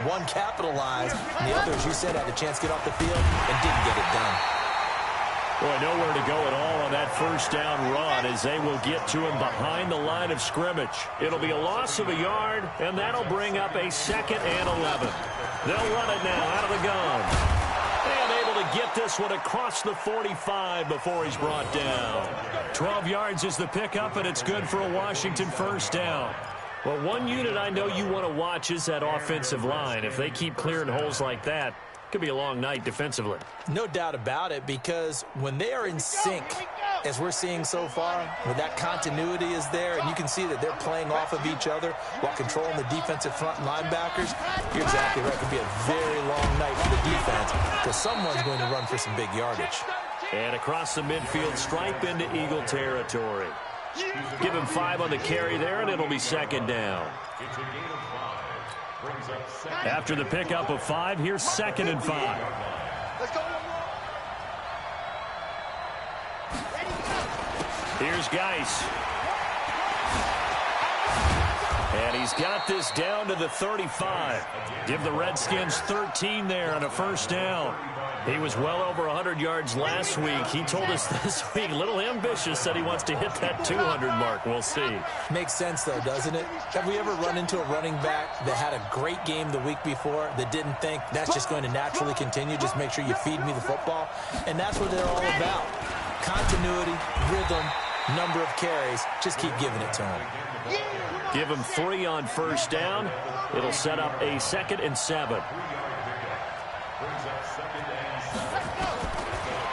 One capitalized, and the other, as you said, had a chance to get off the field and didn't get it done. Boy, nowhere to go at all on that first down run as they will get to him behind the line of scrimmage. It'll be a loss of a yard, and that'll bring up a 2nd and 11. They'll run it now out of the gun. And able to get this one across the 45 before he's brought down. 12 yards is the pickup, and it's good for a Washington first down. Well, one unit I know you want to watch is that offensive line. If they keep clearing holes like that, it could be a long night defensively. No doubt about it, because when they are in sync, as we're seeing so far, when that continuity is there, and you can see that they're playing off of each other while controlling the defensive front linebackers, you're exactly right. It could be a very long night for the defense because someone's going to run for some big yardage. And across the midfield stripe into Eagle territory. Give him 5 on the carry there, and it'll be 2nd down. After the pickup of 5, here's 2nd and 5. Here's Geis. And he's got this down to the 35. Give the Redskins 13 there on a first down. He was well over 100 yards last week. He told us this week, a little ambitious, said he wants to hit that 200 mark. We'll see. Makes sense, though, doesn't it? Have we ever run into a running back that had a great game the week before that didn't think that's just going to naturally continue? Just make sure you feed me the football. And that's what they're all about. Continuity, rhythm, number of carries. Just keep giving it to him. Give him 3 on first down. It'll set up a 2nd and 7.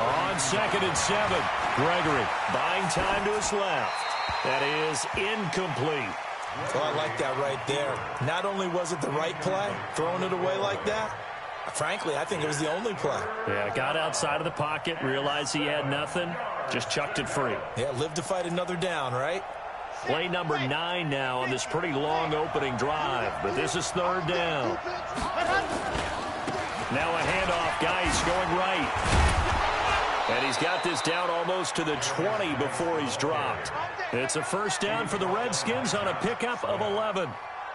On 2nd and 7, Gregory buying time to his left. That is incomplete. Well, I like that right there. Not only was it the right play, throwing it away like that, frankly, I think it was the only play. Yeah, got outside of the pocket, realized he had nothing, just chucked it free. Yeah, live to fight another down, right? Play number 9 now on this pretty long opening drive, but this is 3rd down. Now a handoff, Geis going right. And he's got this down almost to the 20 before he's dropped. It's a first down for the Redskins on a pickup of 11.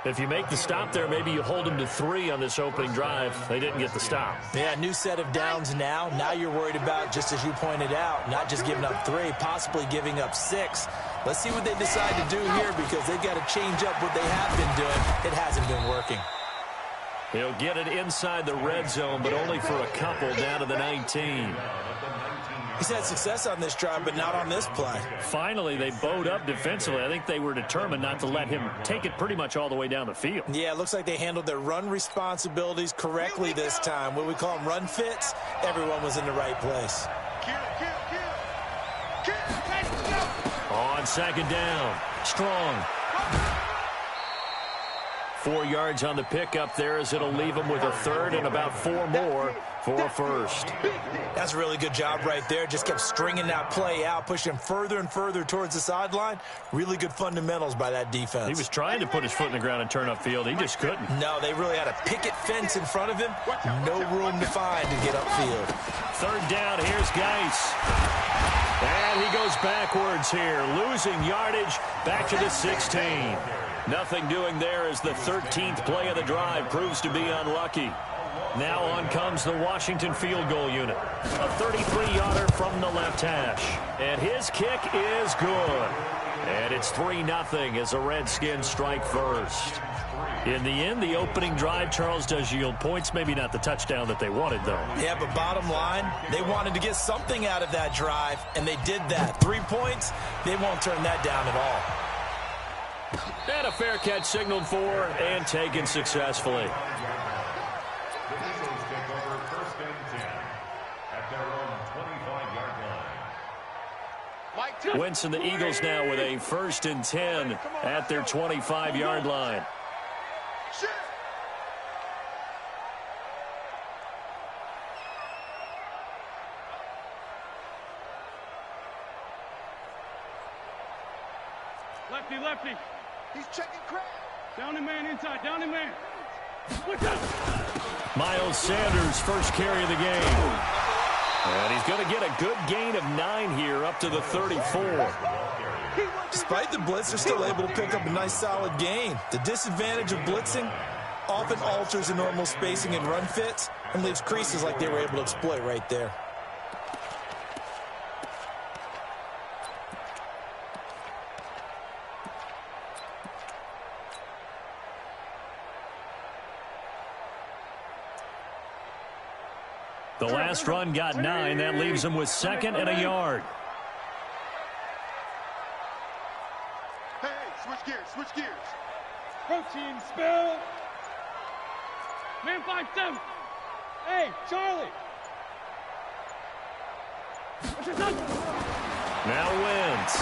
If you make the stop there, maybe you hold them to 3 on this opening drive. They didn't get the stop. Yeah, new set of downs now. Now you're worried about, just as you pointed out, not just giving up 3, possibly giving up 6. Let's see what they decide to do here because they've got to change up what they have been doing. It hasn't been working. He'll get it inside the red zone, but only for a couple down to the 19. He's had success on this drive, but not on this play. Finally, they bowed up defensively. I think they were determined not to let him take it pretty much all the way down the field. Yeah, it looks like they handled their run responsibilities correctly this time. What we call them run fits, everyone was in the right place. On 2nd down, Strong. 4 yards on the pickup there as it'll leave him with a 3rd and about 4 more for a first. That's a really good job right there. Just kept stringing that play out, pushing him further and further towards the sideline. Really good fundamentals by that defense. He was trying to put his foot in the ground and turn upfield. He just couldn't. No, they really had a picket fence in front of him. No room to find to get upfield. 3rd down, here's Geis. And he goes backwards here, losing yardage back to the 16. Nothing doing there as the 13th play of the drive proves to be unlucky. Now on comes the Washington field goal unit. A 33-yarder from the left hash. And his kick is good. And it's 3-0 as the Redskins strike first. In the end, the opening drive, Charles, does yield points. Maybe not the touchdown that they wanted, though. Yeah, but bottom line, they wanted to get something out of that drive, and they did that. 3 points, they won't turn that down at all. And a fair catch signaled for and taken successfully. Wentz and the Eagles now with a 1st and 10 at their 25-yard line. Lefty. He's checking crowd. Down and man inside. Down and man. Miles Sanders, first carry of the game. And he's going to get a good gain of 9 here up to the 34. Despite the blitz, they're still able to pick up a nice solid gain. The disadvantage of blitzing, often alters the normal spacing and run fits and leaves creases like they were able to exploit right there. The last run got 9. That leaves him with 2nd and a yard. Hey, switch gears, switch gears. Protein spill. Man 5-7. Hey, Charlie. Now wins.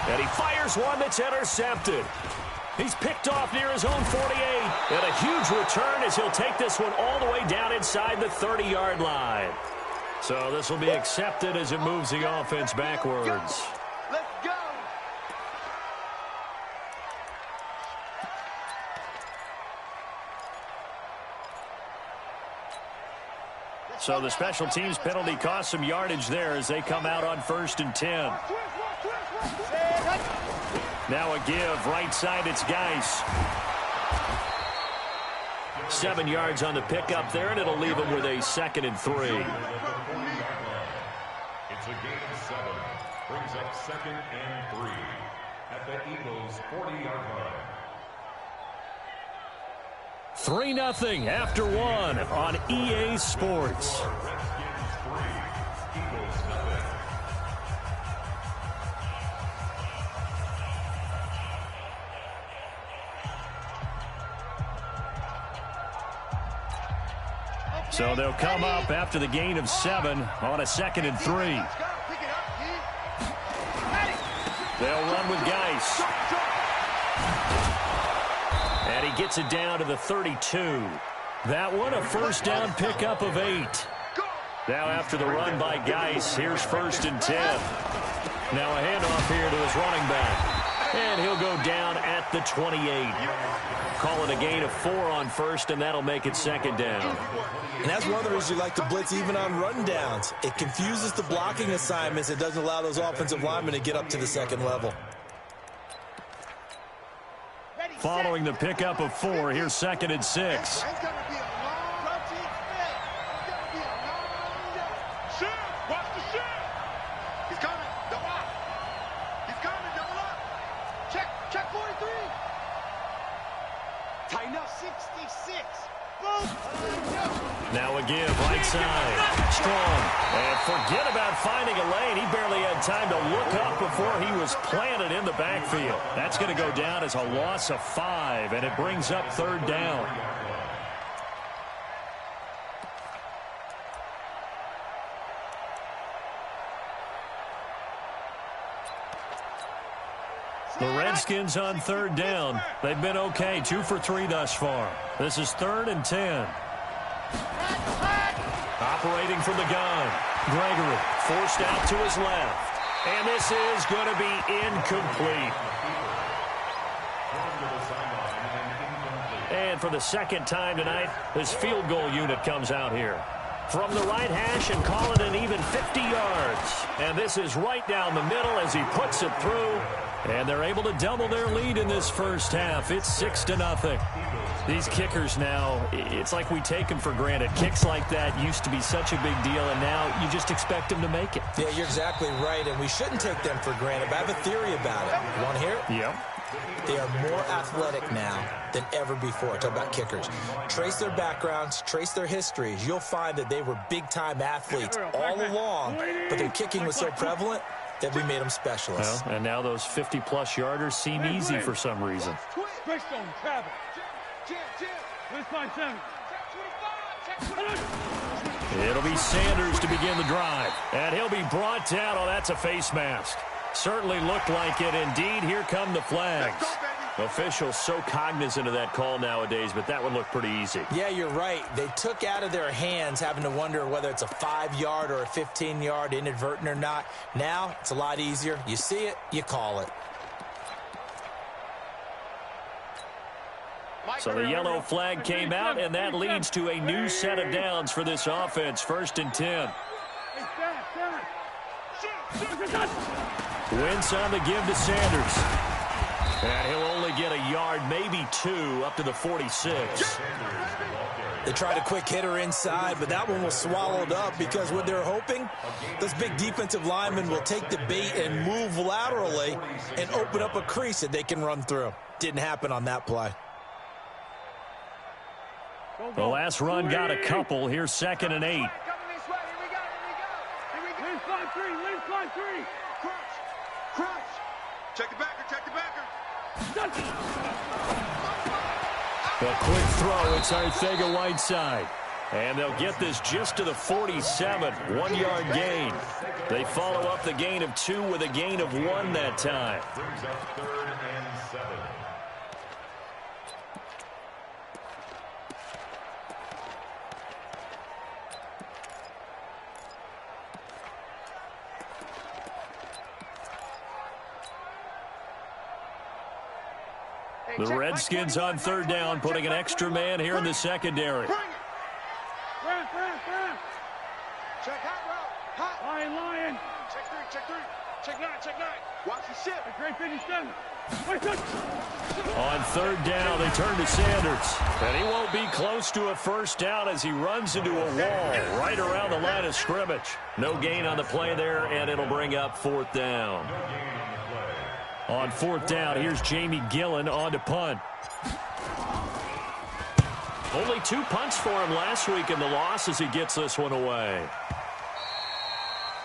And he fires one that's intercepted. He's picked off near his own 48. And a huge return as he'll take this one all the way down inside the 30-yard line. So this will be accepted as it moves the offense backwards. Let's go. So the special teams penalty cost some yardage there as they come out on 1st and 10. Now a give, right side, it's Geis. 7 yards on the pickup there, and it'll leave him with a 2nd and 3. It's a gain of 7. Brings up 2nd and 3 at the Eagles' 40-yard line. 3-0 after 1 on EA Sports. So they'll come up after the gain of 7 on a 2nd and 3. They'll run with Geis. And he gets it down to the 32. That one a first down pickup of 8. Now after the run by Geis, here's 1st and 10. Now a handoff here to his running back. And he'll go down at the 28. Call it a gain of 4 on 1st, and that'll make it 2nd down. And that's one of the reasons you like to blitz even on run downs. It confuses the blocking assignments. It doesn't allow those offensive linemen to get up to the 2nd level. Following the pickup of 4, here's 2nd and 6. Now a give, right side. Strong. And forget about finding a lane. He barely had time to look up before he was planted in the backfield. That's going to go down as a loss of 5, and it brings up 3rd down. The Redskins on 3rd down. They've been okay, 2 for 3 thus far. This is 3rd and 10. Operating from the gun. Gregory forced out to his left. And this is going to be incomplete. And for the 2nd time tonight, his field goal unit comes out here. From the right hash and call it an even 50 yards. And this is right down the middle as he puts it through. And they're able to double their lead in this first half. It's 6-0. These kickers now, it's like we take them for granted. Kicks like that used to be such a big deal, and now you just expect them to make it. Yeah, you're exactly right, and we shouldn't take them for granted. But I have a theory about it. You want to hear it? Yep. They are more athletic now than ever before. Talk about kickers. Trace their backgrounds, trace their histories. You'll find that they were big-time athletes all along, but their kicking was so prevalent that we made them specialists. Well, and now those 50-plus yarders seem easy for some reason. It'll be Sanders to begin the drive. And he'll be brought down. Oh, that's a face mask. Certainly looked like it. Indeed, here come the flags. Officials so cognizant of that call nowadays, but that one looked pretty easy. Yeah, you're right. They took out of their hands having to wonder whether it's a 5-yard or a 15-yard, inadvertent or not. Now, it's a lot easier. You see it, you call it. So the yellow flag came out, and that leads to a new set of downs for this offense. 1st and 10. Wentz on the give to Sanders. And he'll only get a yard, maybe 2, up to the 46. They tried a quick hitter inside, but that one was swallowed up because what they're hoping, this big defensive lineman will take the bait and move laterally and open up a crease that they can run through. Didn't happen on that play. The last run got a couple. Here's 2nd and 8. Crunch. Check the backer, check the backer. A quick throw. It's Arcega-Whiteside. And they'll get this just to the 47. 1-yard gain. They follow up the gain of 2 with a gain of 1 that time. Brings up 3rd and 7. The Redskins on 3rd down, putting an extra man here in the secondary. Check hot route. Hot. Lion. Check 3. Check 9. Watch the ship. Great 57. On 3rd down, they turn to Sanders. And he won't be close to a 1st down as he runs into a wall right around the line of scrimmage. No gain on the play there, and it'll bring up 4th down. On 4th down, here's Jamie Gillen on to punt. Only 2 punts for him last week in the loss as he gets this one away.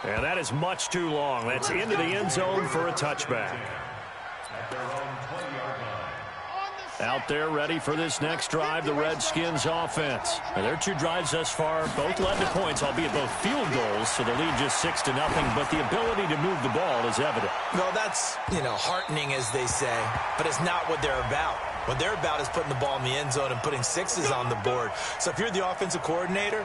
And that is much too long. That's into the end zone for a touchback. Out there ready for this next drive, the Redskins offense. And their 2 drives thus far both led to points, albeit both field goals, so the lead just 6-0, but the ability to move the ball is evident. Well, that's, heartening, as they say, but it's not what they're about. What they're about is putting the ball in the end zone and putting 6s on the board. So if you're the offensive coordinator,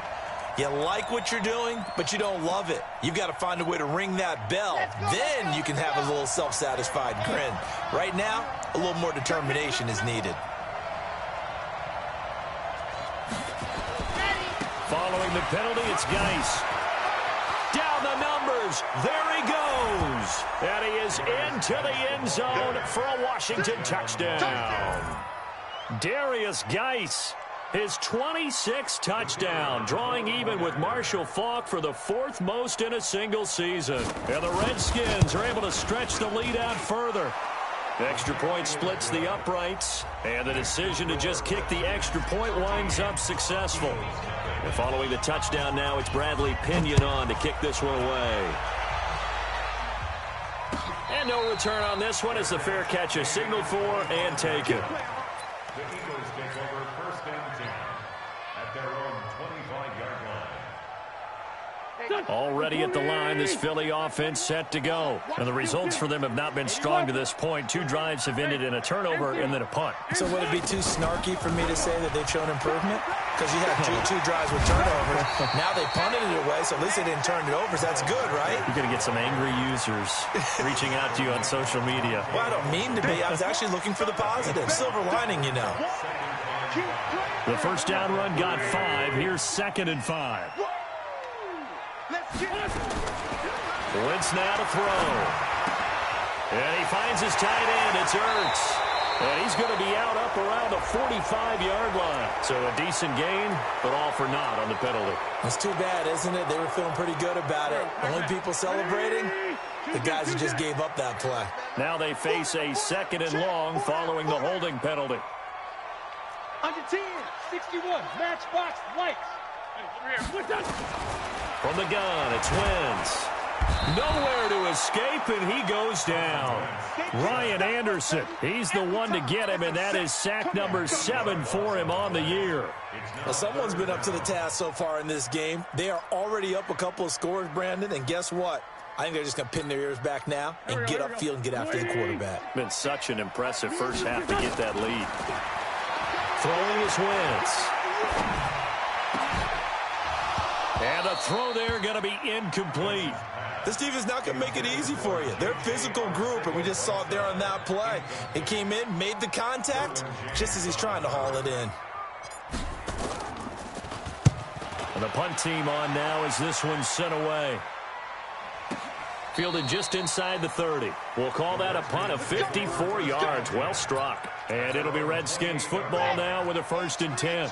you like what you're doing, but you don't love it. You've got to find a way to ring that bell. Then you can have a little self-satisfied grin. Right now, a little more determination is needed. Following the penalty, it's Geis. Down the numbers. There he goes. And he is into the end zone for a Washington touchdown. Darius Geis, his 26th touchdown, drawing even with Marshall Faulk for the 4th most in a single season. And the Redskins are able to stretch the lead out further. The extra point splits the uprights, and the decision to just kick the extra point winds up successful. And following the touchdown now, it's Bradley Pinion on to kick this one away. And no return on this one as the fair catch is signaled for and taken. The Eagles take over 1st and 10 at their own 25-yard line. Already at the line, this Philly offense set to go. And the results for them have not been strong to this point. 2 drives have ended in a turnover and then a punt. So would it be too snarky for me to say that they've shown improvement? Because you had two drives with turnovers. Now they punted it away, so at least they didn't turn it over. So that's good, right? You're going to get some angry users reaching out to you on social media. Well, I don't mean to be. I was actually looking for the positive. Silver lining, The 1st down run got 5. Here's 2nd and 5. Wentz now to throw. And he finds his tight end. It's Ertz. And he's going to be out up around the 45-yard line. So a decent gain, but all for naught on the penalty. It's too bad, isn't it? They were feeling pretty good about it. Only people celebrating, the guys who just gave up that play. Now they face a 2nd and long following the holding penalty. Under 10, 61, matchbox lights. From the gun, it's Wentz. Nowhere to escape, and he goes down. Ryan Anderson, he's the one to get him, and that is sack number 7 for him on the year. Well, someone's been up to the task so far in this game. They are already up a couple of scores, Brandon, and guess what? I think they're just going to pin their ears back now and get upfield and get after the quarterback. Been such an impressive first half to get that lead. Throwing is Wentz. And a throw there going to be incomplete. This defense is not going to make it easy for you. They're a physical group, and we just saw it there on that play. It came in, made the contact, just as he's trying to haul it in. And the punt team on now as this one's sent away. Fielded just inside the 30. We'll call that a punt of 54 yards. Well struck. And it'll be Redskins football now with a 1st and 10.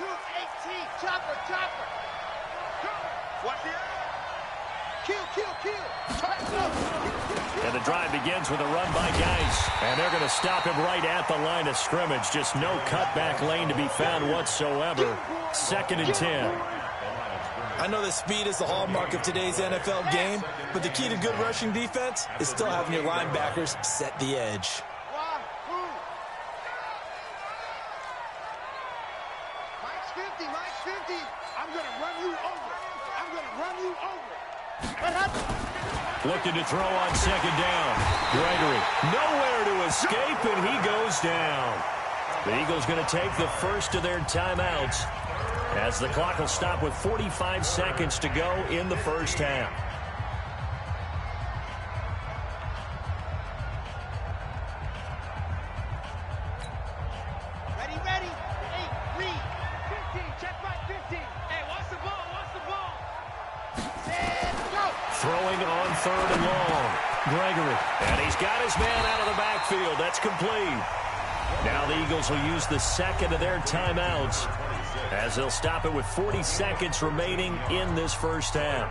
And the drive begins with a run by Geis. And they're going to stop him right at the line of scrimmage. Just no cutback lane to be found whatsoever. 2nd and 10. I know that speed is the hallmark of today's NFL game, but the key to good rushing defense is still having your linebackers set the edge. Mike's 50, Mike's 50. I'm going to run you over. I'm going to run you over. What happened? Looking to throw on 2nd down. Gregory nowhere to escape, and he goes down. The Eagles going to take the first of their timeouts as the clock will stop with 45 seconds to go in the first half. Ready, ready. Hey, read. 15, check right 15. Hey, watch the ball, watch the ball. And go. Throwing on 3rd and long. Gregory. And he's got his man out of the backfield. That's complete. Now the Eagles will use the 2nd of their timeouts as they'll stop it with 40 seconds remaining in this first half.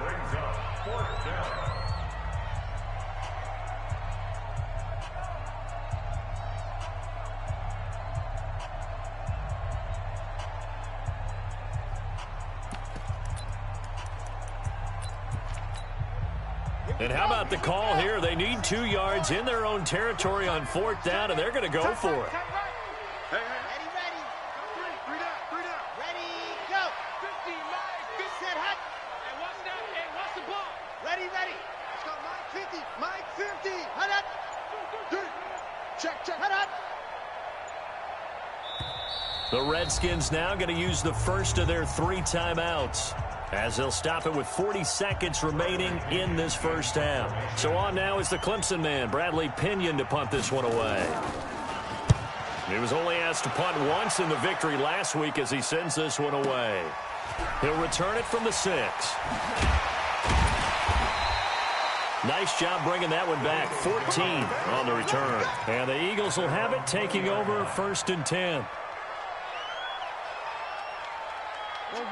And how about the call here? They need 2 yards in their own territory on 4th down, and they're going to go for it. Hey, ready, ready. 3 down. Ready, go. 50, Mike, set hot. Hey, watch that. Hey, watch the ball. Ready, ready. Let's go, Mike 50, Mike 50. Hot up. Check, hot up. The Redskins now going to use the first of their 3 timeouts as they'll stop it with 40 seconds remaining in this first half. So on now is the Clemson man, Bradley Pinion, to punt this one away. He was only asked to punt once in the victory last week as he sends this one away. He'll return it from the 6. Nice job bringing that one back. 14 on the return. And the Eagles will have it, taking over 1st and 10.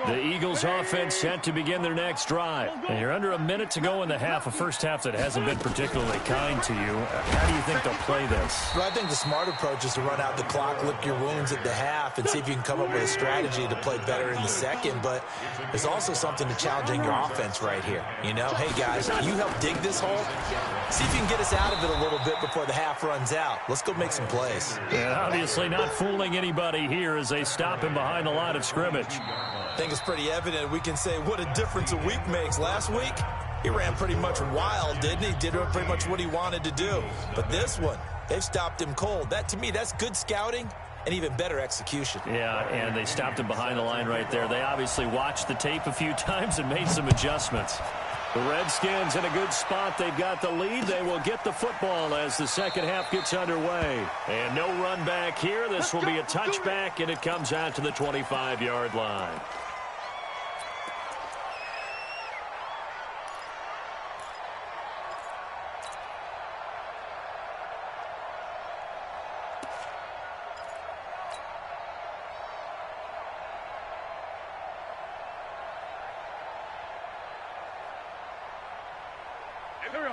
The Eagles offense set to begin their next drive. And you're under a minute to go in the half, a first half that hasn't been particularly kind to you. How do you think they'll play this? Well, I think the smart approach is to run out the clock, lick your wounds at the half, and see if you can come up with a strategy to play better in the second. But there's also something to challenging your offense right here. You know, hey, guys, you help dig this hole. See if you can get us out of it a little bit before the half runs out. Let's go make some plays. And obviously not fooling anybody here as they stop him behind the line of scrimmage. I think it's pretty evident. We can say what a difference a week makes. Last week, he ran pretty much wild, didn't he? Did pretty much what he wanted to do. But this one, they've stopped him cold. That, to me, that's good scouting and even better execution. Yeah, and they stopped him behind the line right there. They obviously watched the tape a few times and made some adjustments. The Redskins in a good spot. They've got the lead. They will get the football as the second half gets underway. And no run back here. This will be a touchback, and it comes out to the 25-yard line.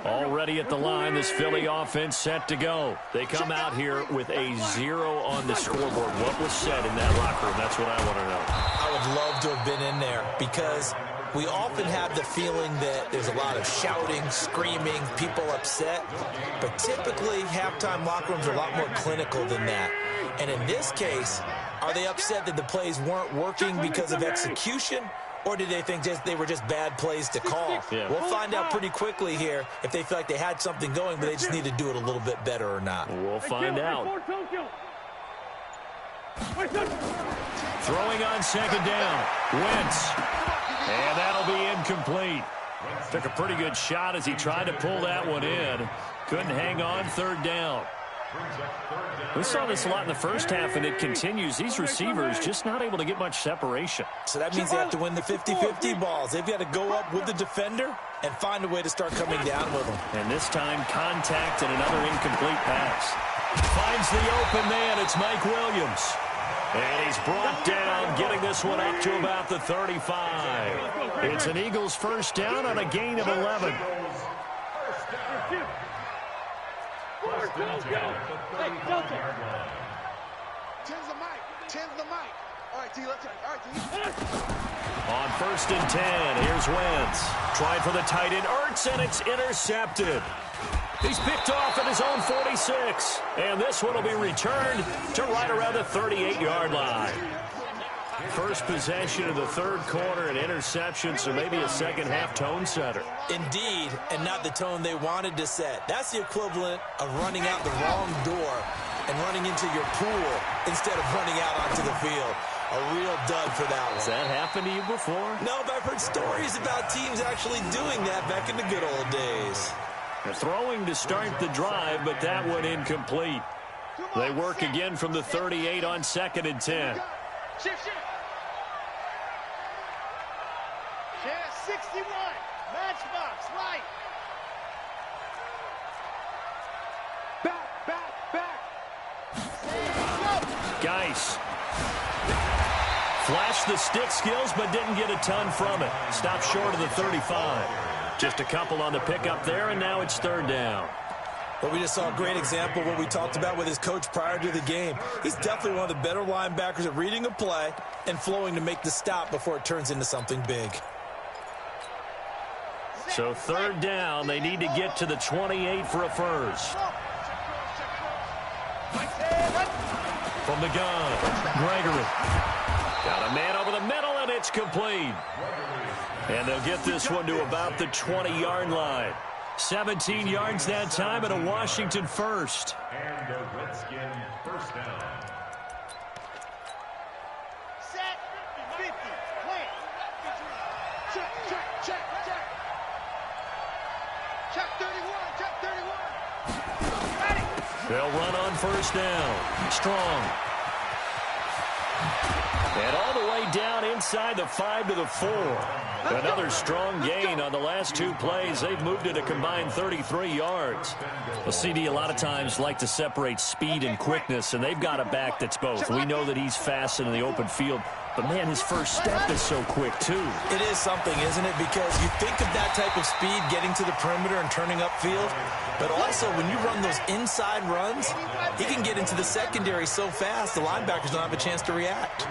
Already at the line, this Philly offense set to go. They come out here with a 0 on the scoreboard. What was said in that locker room? That's what I want to know. I would love to have been in there because we often have the feeling that there's a lot of shouting, screaming, people upset. But typically, halftime locker rooms are a lot more clinical than that. And in this case, are they upset that the plays weren't working because of execution? Or did they think they were just bad plays to call? Yeah. We'll find out pretty quickly here if they feel like they had something going, but they just need to do it a little bit better or not. We'll find out. Throwing on second down. Wentz. And that'll be incomplete. Took a pretty good shot as he tried to pull that one in. Couldn't hang on third down. We saw this a lot in the first half, and it continues. These receivers just not able to get much separation. So that means they have to win the 50-50 balls. They've got to go up with the defender and find a way to start coming down with them. And this time, contact and another incomplete pass. Finds the open man. It's Mike Williams. And he's brought down, getting this one up to about the 35. It's an Eagles first down on a gain of 11. Tens the mic. Tens the mic. All right, T, let's try. All right, T. On first and 10, here's Wentz. Trying for the tight end, Ertz, and it's intercepted. He's picked off at his own 46. And this one will be returned to right around the 38-yard line. First possession of the third quarter, an interception, so maybe a second-half tone setter. Indeed, and not the tone they wanted to set. That's the equivalent of running out the wrong door and running into your pool instead of running out onto the field. A real dud for that one. Has that happened to you before? No, but I've heard stories about teams actually doing that back in the good old days. They're throwing to start the drive, but that one incomplete. They work again from the 38 on second and 10. Shift. Yeah, 61. Matchbox, right. Back. Geis flashed the stick skills, but didn't get a ton from it. Stopped short of the 35. Just a couple on the pickup there, and now it's third down. But we just saw a great example of what we talked about with his coach prior to the game. He's definitely one of the better linebackers at reading a play and flowing to make the stop before it turns into something big. So third down, they need to get to the 28 for a first. From the gun, Gregory. Got a man over the middle, and it's complete. And they'll get this one to about the 20-yard line. 17 yards that time, and a Washington first. And a Redskin first down. Set. 50. Plant. Check. Check 31. Ready. They'll run on first down. Strong. And all the way down inside the 5 to the 4. Another strong gain on the last two plays. They've moved it a combined 33 yards. Well, CD a lot of times like to separate speed and quickness, and they've got a back that's both. We know that he's fast in the open field, but, man, his first step is so quick, too. It is something, isn't it? Because you think of that type of speed getting to the perimeter and turning upfield, but also when you run those inside runs, he can get into the secondary so fast the linebackers don't have a chance to react.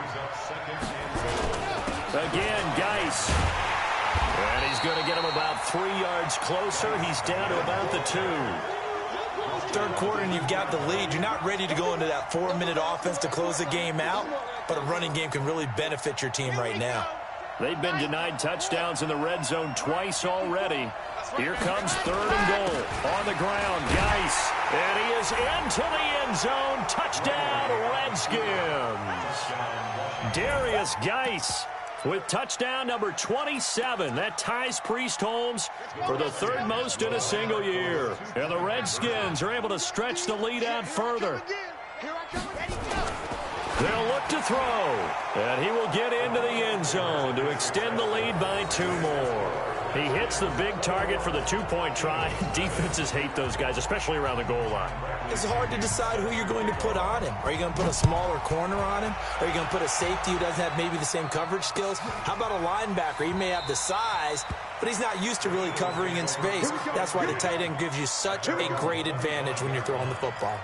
Again, Geis. And he's going to get him about 3 yards closer. He's down to about the 2. Third quarter and you've got the lead. You're not ready to go into that 4-minute offense to close the game out, but a running game can really benefit your team right now. They've been denied touchdowns in the red zone twice already. Here comes third and goal. On the ground, Geis. And he is into the end zone. Touchdown, Redskins. Darius Geis with touchdown number 27. That ties Priest Holmes for the third most in a single year. And the Redskins are able to stretch the lead out further. They'll look to throw. And he will get into the end zone to extend the lead by 2 more. He hits the big target for the 2-point try. Defenses hate those guys, especially around the goal line. It's hard to decide who you're going to put on him. Are you going to put a smaller corner on him? Are you going to put a safety who doesn't have maybe the same coverage skills? How about a linebacker? He may have the size, but he's not used to really covering in space. That's why the tight end gives you such a great advantage when you're throwing the football.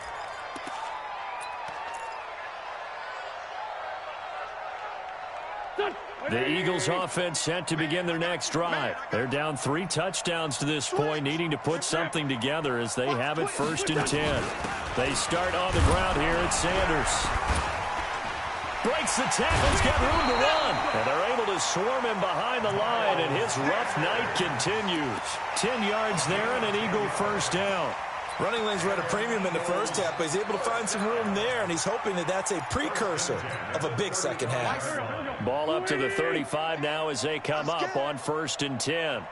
The Eagles offense set to begin their next drive. They're down 3 touchdowns to this point, needing to put something together as they have it first and 10. They start on the ground here at Sanders. Breaks the tackles, got room to run. And they're able to swarm him behind the line, and his rough night continues. 10 yards there and an Eagle first down. Running lanes were at a premium in the first half, but he's able to find some room there, and he's hoping that that's a precursor of a big second half. Ball up to the 35 now as they come up on first and 10.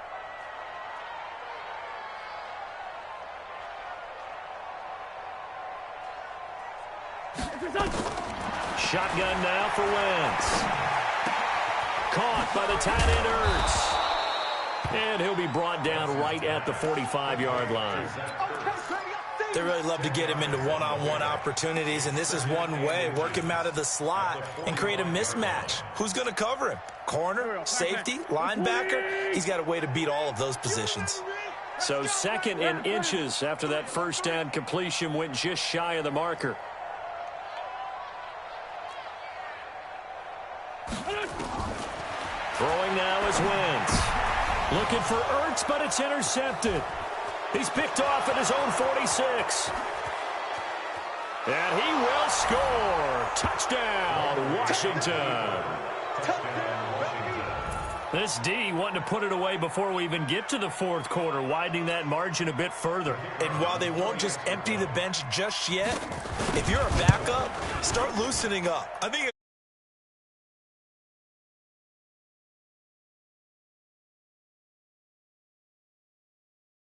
Shotgun now for Wentz. Caught by the tight end Ertz. And he'll be brought down right at the 45-yard line. They really love to get him into one-on-one opportunities, and this is one way. Work him out of the slot and create a mismatch. Who's going to cover him? Corner, safety, linebacker? He's got a way to beat all of those positions. So 2nd and inches after that first down completion went just shy of the marker. Throwing now is Wentz. Looking for Ertz, but it's intercepted. He's picked off at his own 46. And he will score. Touchdown, Washington. This D wanting to put it away before we even get to the fourth quarter, widening that margin a bit further. And while they won't just empty the bench just yet, if you're a backup, start loosening up. I think